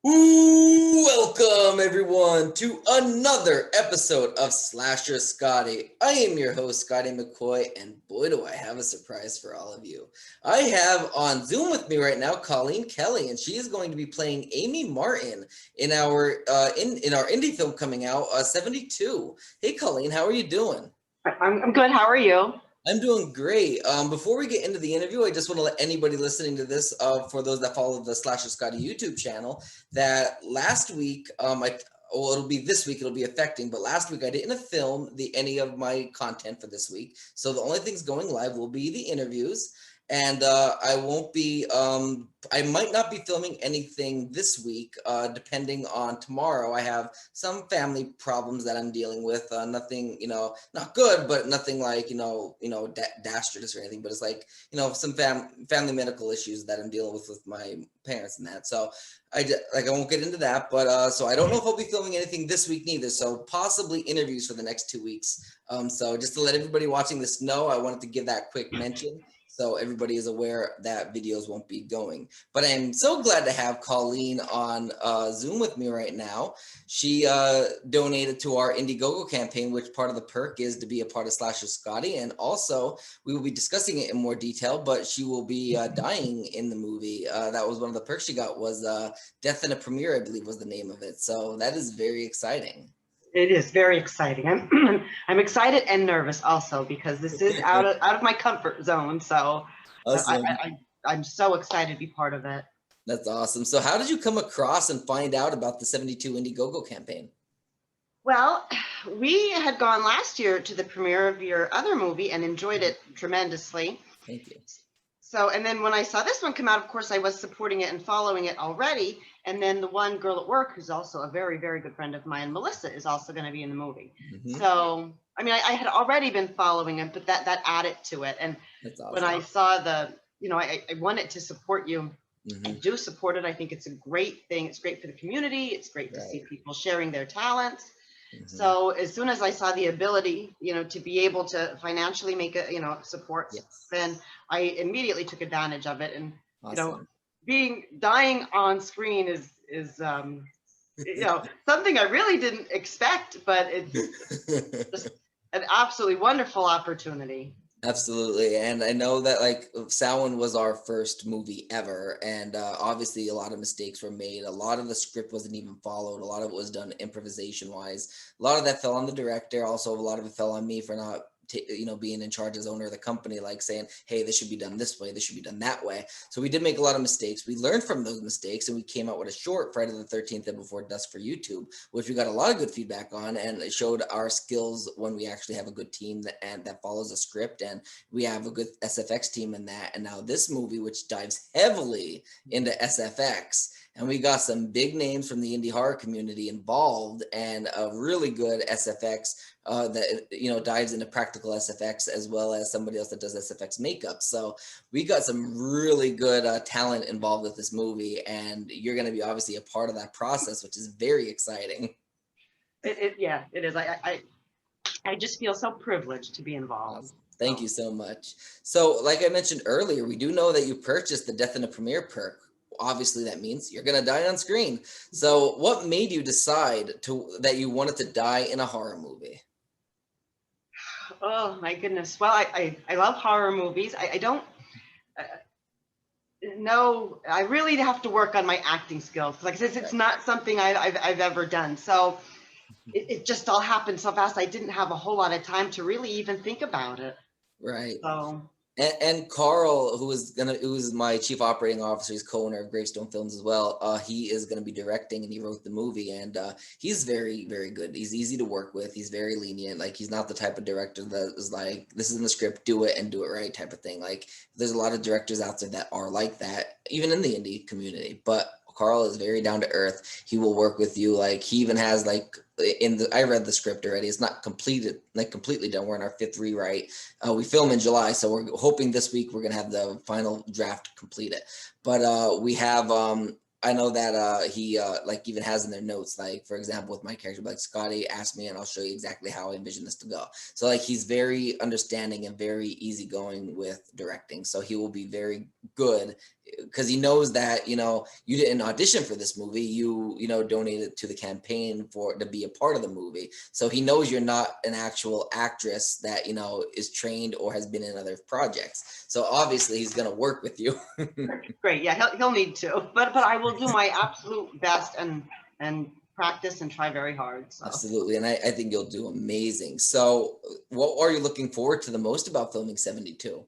Welcome everyone to another episode of Slasher Scotty. I am your host Scotty McCoy, and boy do I have a surprise for all of you. I have on Zoom with me right now Colleen Kelly, and she is going to be playing Amy Martin in our in our indie film coming out 72. Hey Colleen, how are you doing? I'm good. How are you? I'm doing great. Before we get into the interview, I just want to let anybody listening to this, for those that follow the Slasher Scotty YouTube channel, that last week, it'll be this week, it'll be affecting, but last week I didn't film any of my content for this week. So the only things going live will be the interviews. And I won't be, I might not be filming anything this week, depending on tomorrow. I have some family problems that I'm dealing with. Nothing, not good, but nothing like, dastardous or anything. But it's like, some family medical issues that I'm dealing with my parents and that. So I won't get into that. But so I don't know if I'll be filming anything this week neither. So possibly interviews for the next 2 weeks. So just to let everybody watching this know, I wanted to give that quick mention, so everybody is aware that videos won't be going. But I'm so glad to have Colleen on Zoom with me right now. She donated to our Indiegogo campaign, which part of the perk is to be a part of Slasher Scotty. And also, we will be discussing it in more detail, but she will be dying in the movie. That was one of the perks she got, was Death in a Premiere, I believe was the name of it. So that is very exciting. It is very exciting. I'm excited and nervous also because this is out of my comfort zone. So Awesome. I'm so excited to be part of it. That's awesome. So how did you come across and find out about the 72 Indiegogo campaign? Well, we had gone last year to the premiere of your other movie and enjoyed it tremendously. Thank you. So, and then when I saw this one come out, of course, I was supporting it and following it already. And then the one girl at work, who's also a very, very good friend of mine, Melissa, is also going to be in the movie. Mm-hmm. So, I mean, I had already been following it, but that added to it. And awesome. When I saw I wanted to support you. Mm-hmm. I do support it. I think it's a great thing. It's great for the community. It's great to see people sharing their talents. Mm-hmm. So as soon as I saw the ability, to be able to financially make a, support, yes, then I immediately took advantage of it. And, awesome. Dying on screen is something I really didn't expect, but it's just an absolutely wonderful opportunity. Absolutely. And I know that Samhain was our first movie ever, and obviously a lot of mistakes were made. A lot of the script wasn't even followed. A lot of it was done improvisation wise. A lot of that fell on the director. Also, a lot of it fell on me for not being in charge as owner of the company, saying, hey, this should be done this way, this should be done that way. So we did make a lot of mistakes. We learned from those mistakes, and we came out with a short, Friday the 13th and Before Dusk, for YouTube, which we got a lot of good feedback on, and it showed our skills when we actually have a good team that follows a script, and we have a good SFX team in that. And now this movie, which dives heavily into SFX, and we got some big names from the indie horror community involved, and a really good SFX that dives into practical SFX, as well as somebody else that does SFX makeup. So we got some really good talent involved with this movie, and you're going to be obviously a part of that process, which is very exciting. Yeah, it is. I just feel so privileged to be involved. Awesome. Thank you so much. So like I mentioned earlier, we do know that you purchased the Death in a Premiere perk. Obviously that means you're going to die on screen. So what made you decide that you wanted to die in a horror movie? Oh my goodness. Well, I love horror movies. I don't know. I really have to work on my acting skills. Like it's not something I've ever done. So it just all happened so fast. I didn't have a whole lot of time to really even think about it. Right. So. And Carl, who is my chief operating officer, he's co-owner of Gravestone Films as well. He is going to be directing, and he wrote the movie, and he's very, very good. He's easy to work with. He's very lenient. He's not the type of director that is like, this is in the script, do it and do it right type of thing. There's a lot of directors out there that are like that, even in the indie community. But Carl is very down to earth. He will work with you. He even has I read the script already. It's not completed, completely done. We're in our 5th rewrite. We film in July, so we're hoping this week we're gonna have the final draft completed. But we have I know that he even has in their notes, for example, with my character, Scotty, ask me and I'll show you exactly how I envision this to go. So he's very understanding and very easygoing with directing. So he will be very good because he knows that, you know, you didn't audition for this movie, you know, donated to the campaign to be a part of the movie. So he knows you're not an actual actress that, you know, is trained or has been in other projects. So obviously he's going to work with you. Great. Yeah, he'll need to, but I will do my absolute best and practice and try very hard. So. Absolutely. And I think you'll do amazing. So what are you looking forward to the most about filming 72?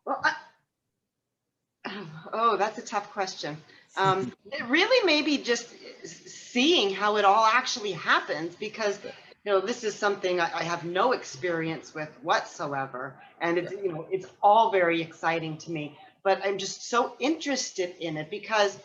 Well, oh, that's a tough question. It really maybe just seeing how it all actually happens, because you know, this is something I have no experience with whatsoever, and it's, you know, it's all very exciting to me. But I'm just so interested in it because,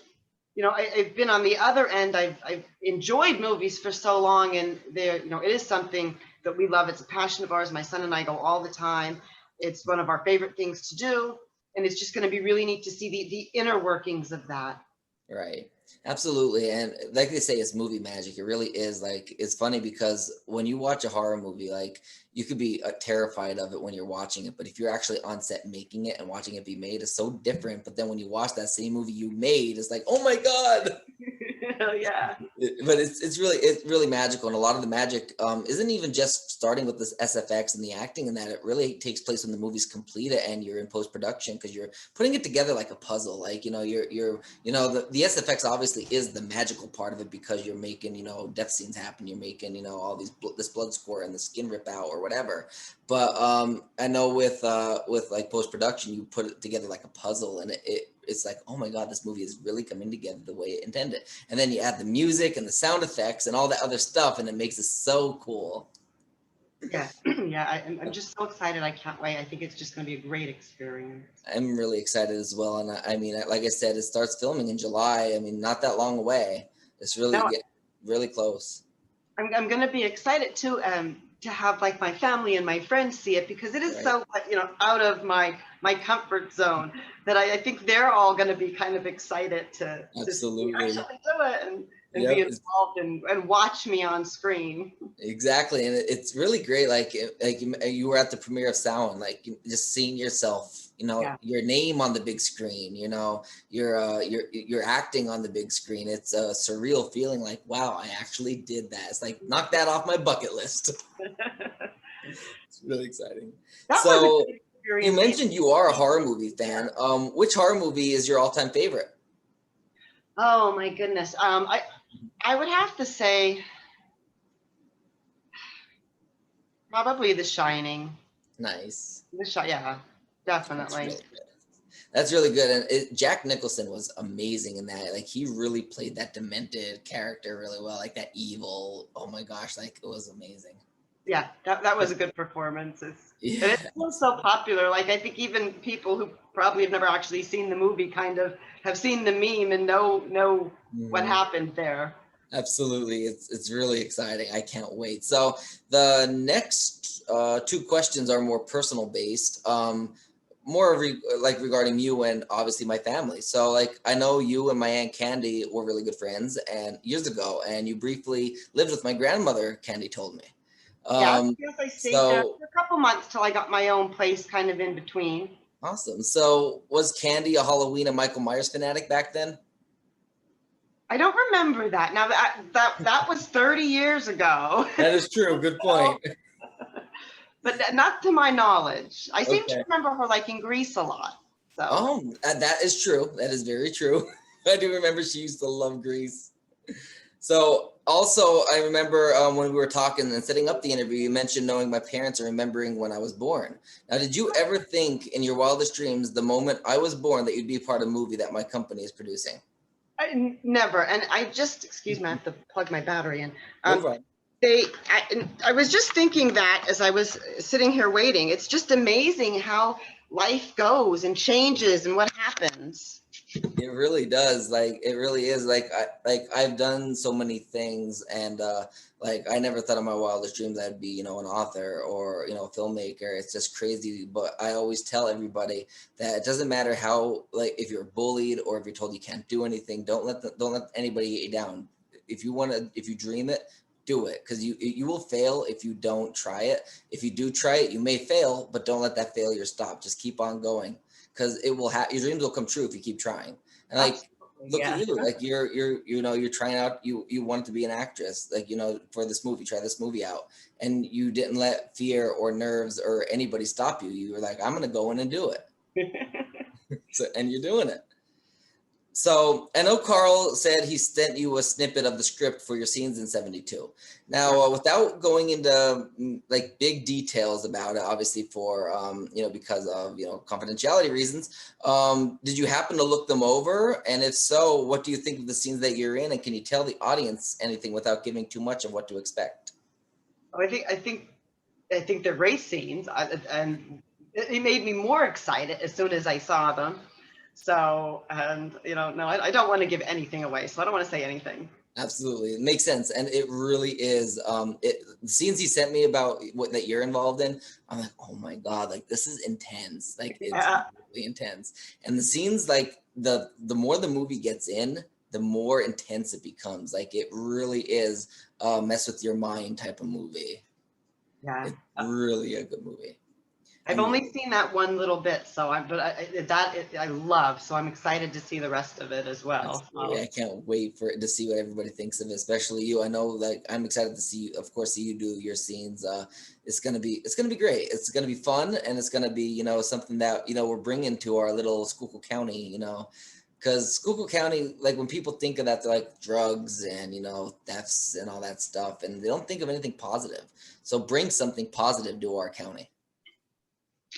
you know, I've been on the other end. I've enjoyed movies for so long, and there, you know, it is something that we love. It's a passion of ours. My son and I go all the time. It's one of our favorite things to do. And it's just going to be really neat to see the inner workings of that. Right. Absolutely. And like they say, it's movie magic. It really is. Like, it's funny because when you watch a horror movie, like, you could be terrified of it when you're watching it, but if you're actually on set making it and watching it be made, it's so different. But then when you watch that same movie you made, it's like, oh my God. Yeah. But it's really magical, and a lot of the magic isn't even just starting with this SFX and the acting and that. It really takes place when the movie's completed and you're in post-production, because you're putting it together like a puzzle. Like, you know, you're you know, the SFX obviously is the magical part of it, because you're making, you know, death scenes happen, you're making, you know, all these this blood squirt and the skin rip out or whatever. But I know with like post-production, you put it together like a puzzle, and it's like, oh my God, this movie is really coming together the way it intended. And then you add the music and the sound effects and all that other stuff, and it makes it so cool. Yeah. Yeah. I'm just so excited. I can't wait. I think it's just going to be a great experience. I'm really excited as well. And I mean, like I said, it starts filming in July. I mean, not that long away. It's really Now, really close. I'm going to be excited too, to have like my family and my friends see it, because it is so, you know, out of my comfort zone, that I think they're all going to be kind of excited to Absolutely. actually do it and be involved and watch me on screen. Exactly. And it's really great. Like you were at the premiere of Sound, like just seeing yourself, you know, your name on the big screen, you know, you're acting on the big screen. It's a surreal feeling, like, wow, I actually did that. It's like, knock that off my bucket list. It's really exciting. So you mentioned you are a horror movie fan. Which horror movie is your all-time favorite? Oh my goodness. I would have to say probably The Shining. Nice. Yeah, definitely. That's really good. And Jack Nicholson was amazing in that. Like, he really played that demented character really well, like that evil. Oh my gosh, like, it was amazing. Yeah, that was a good performance. And it's still so popular. Like, I think even people who probably have never actually seen the movie kind of have seen the meme and know what happened there. Absolutely. It's really exciting. I can't wait. So the next two questions are more personal based, more like regarding you and obviously my family. So, like, I know you and my Aunt Candy were really good friends and years ago, and you briefly lived with my grandmother, Candy told me. Yeah, I stayed there for a couple months till I got my own place kind of in between. Awesome. So was Candy a Halloween and Michael Myers fanatic back then? I don't remember that. Now that was 30 years ago. That is true. Good point. But not to my knowledge. I seem to remember her liking Grease a lot. So. Oh, that is true. That is very true. I do remember she used to love Grease. So also, I remember when we were talking and setting up the interview, you mentioned knowing my parents and remembering when I was born. Now, did you ever think in your wildest dreams, the moment I was born, that you'd be part of a movie that my company is producing? Never. And I just, excuse me, I have to plug my battery in. No problem. I was just thinking that as I was sitting here waiting. It's just amazing how life goes and changes and what happens. It really does. Like, it really is. Like, I've done so many things, and like, I never thought in my wildest dreams I'd be, you know, an author or, you know, a filmmaker. It's just crazy. But I always tell everybody that it doesn't matter how, like, if you're bullied or if you're told you can't do anything, don't let anybody get you down. If you dream it, do it, because you will fail if you don't try it. If you do try it, you may fail, but don't let that failure stop. Just keep on going. because it will your dreams will come true if you keep trying. And like, look at you, like you're trying out, you wanted to be an actress, like, for this movie, try this movie out, and you didn't let fear or nerves or anybody stop you. You were like, I'm going to go in and do it. So, and you're doing it. So I know Carl said he sent you a snippet of the script for your scenes in 72. Now, without going into like big details about it, obviously for, because of, confidentiality reasons, did you happen to look them over? And if so, what do you think of the scenes that you're in? And can you tell the audience anything without giving too much of what to expect? I think the race scenes, and it made me more excited as soon as I saw them. So, and no, I don't want to give anything away, so I don't want to say anything. Absolutely, it makes sense, and it really is. The scenes he sent me about what that you're involved in, I'm like, oh my god, like this is intense, like it's really intense. And the scenes, like the more the movie gets in, the more intense it becomes. Like it really is a mess with your mind type of movie. Yeah, it's really a good movie. I've only seen that one little bit, so I love. So I'm excited to see the rest of it as well. Absolutely. I can't wait to see what everybody thinks of it, especially you. I know, like, I'm excited to see, of course, see you do your scenes. It's gonna be great. It's gonna be fun, and it's gonna be something that we're bringing to our little Schuylkill County. Because Schuylkill County, like when people think of that, they're like drugs and thefts and all that stuff, and they don't think of anything positive. So bring something positive to our county.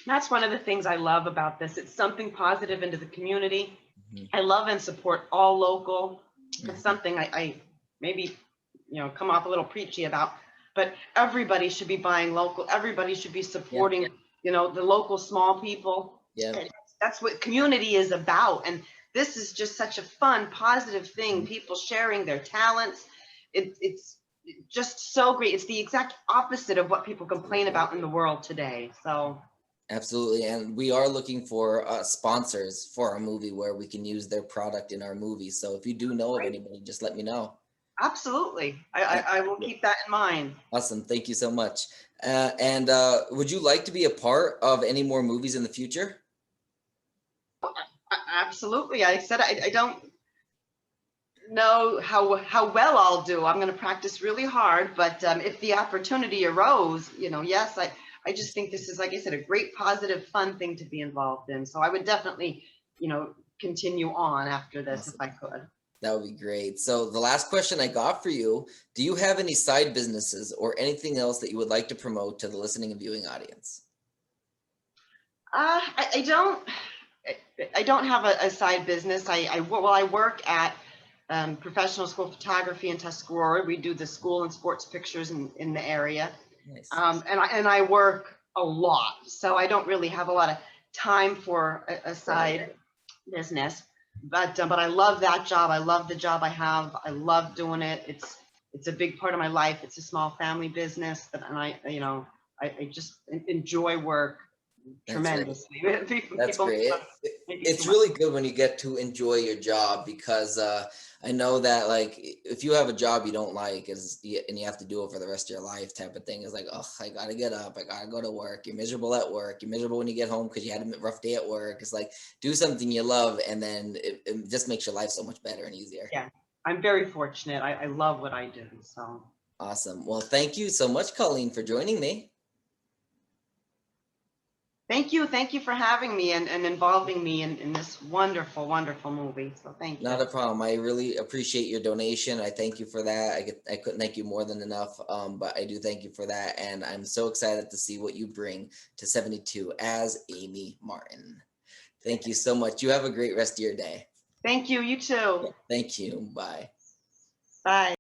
That's one of the things I love about this. It's something positive into the community. I love and support all local. It's something I maybe, come off a little preachy about, but everybody should be buying local. Everybody should be supporting, the local small people. Yeah. That's what community is about. And this is just such a fun, positive thing. People sharing their talents. It's just so great. It's the exact opposite of what people complain about in the world today. So. Absolutely. And we are looking for sponsors for our movie where we can use their product in our movie. So if you do know of anybody, just let me know. Absolutely. I will keep that in mind. Awesome. Thank you so much. And would you like to be a part of any more movies in the future? Absolutely. I said I don't know how well I'll do. I'm going to practice really hard, but if the opportunity arose, yes, I just think this is, like I said, a great, positive, fun thing to be involved in. So I would definitely, continue on after this if I could. That would be great. So the last question I got for you, do you have any side businesses or anything else that you would like to promote to the listening and viewing audience? I don't have a side business. I work at professional school photography in Tuscarora. We do the school and sports pictures in the area. Nice. And I work a lot, so I don't really have a lot of time for a side business. But I love that job. I love the job I have. I love doing it. It's a big part of my life. It's a small family business, and I just enjoy work tremendously. That's great. It's really good when you get to enjoy your job, because I know that, like, if you have a job you don't like and you have to do it for the rest of your life type of thing, it's like, oh, I gotta get up, I gotta go to work. You're miserable at work. You're miserable when you get home because you had a rough day at work. It's like, do something you love, and then it just makes your life so much better and easier. Yeah, I'm very fortunate. I love what I do. So awesome. Well, thank you so much, Colleen, for joining me. Thank you for having me and involving me in this wonderful, wonderful movie. So thank you. Not a problem. I really appreciate your donation. I thank you for that. I couldn't thank you more than enough, but I do thank you for that. And I'm so excited to see what you bring to 72 as Amy Martin. Thank you so much. You have a great rest of your day. Thank you. You too. Thank you. Bye. Bye.